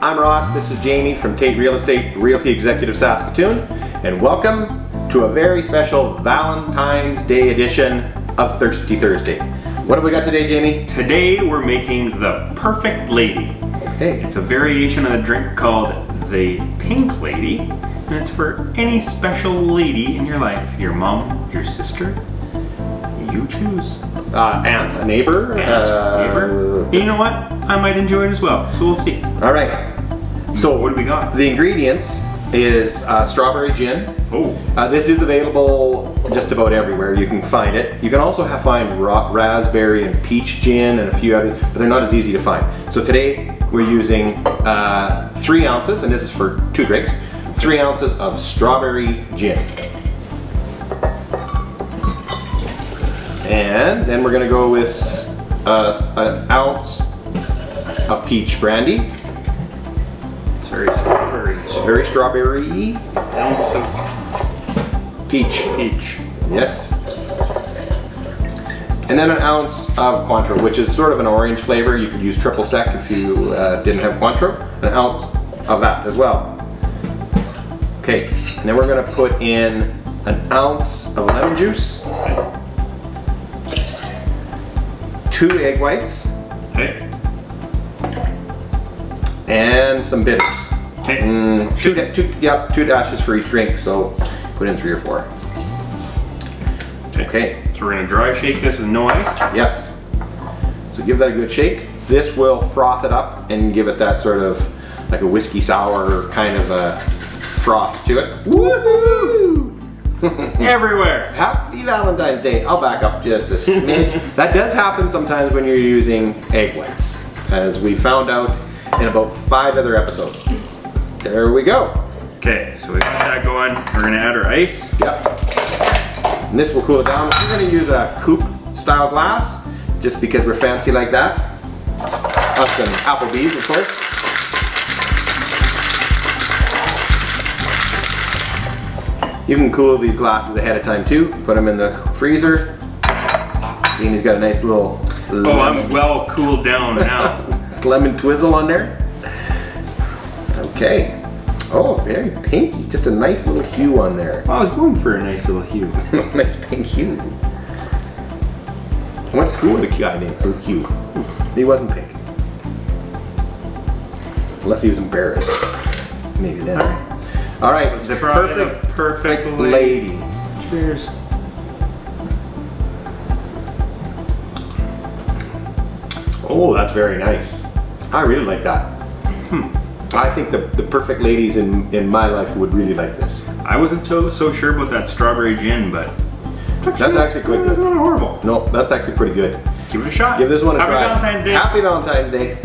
I'm Ross, this is Jamie from Tait Real Estate, Realty Executive Saskatoon, and welcome to a very special Valentine's Day edition of Thirsty Thursday. What have we got today, Jamie? Today we're making the Perfect Lady. Okay. It's a variation of a drink called the Pink Lady, and it's for any special lady in your life. Your mom, your sister, you choose. Aunt, a neighbor. Neighbor. You know what? I might enjoy it as well, so we'll see. All right. So what do we got? The ingredients is strawberry gin. Oh. This is available just about everywhere. You can find it. You can also find raspberry and peach gin and a few others, but they're not as easy to find. So today we're using 3 ounces, and this is for 2 drinks, 3 ounces of strawberry gin. And then we're gonna go with an ounce of peach brandy. It's very strawberry. It's very strawberry. Ounce of Peach. peach. Yes. And then an ounce of Cointreau, which is sort of an orange flavor. You could use triple sec if you didn't have Cointreau. An ounce of that as well. Okay, and then we're gonna put in an ounce of lemon juice. 2 egg whites. Okay. And some bitters. Okay. 2 dashes for each drink, so put in 3 or 4. Okay. So we're gonna dry shake this with no ice. Yes. So give that a good shake. This will froth it up and give it that sort of like a whiskey sour kind of a froth to it. Woohoo! Everywhere. Happy Valentine's Day. I'll back up just a smidge. That does happen sometimes when you're using egg whites, as we found out in about 5 other episodes. There we go. Okay, so we got that going. We're gonna add our ice. Yep. And this will cool it down. We're gonna use a coupe style glass, just because we're fancy like that. Us and Applebee's, of course. You can cool these glasses ahead of time too. Put them in the freezer. Amy's got a nice little Oh, I'm well cooled down now. lemon twizzle on there. Okay. Oh, very pinky. Just a nice little hue on there. I was going for a nice little hue. Nice pink hue. I went to school with a guy named Hugh. He wasn't pink. Unless he was embarrassed. Maybe then. All right, The perfect lady. Cheers. Oh, that's very nice. I really like that. I think the perfect ladies in my life would really like this. I wasn't so sure about that strawberry gin, but That's actually quite That's good. not horrible. No, that's actually pretty good. Give it a shot. Give this one a Happy try. Valentine's Day. Happy Valentine's Day.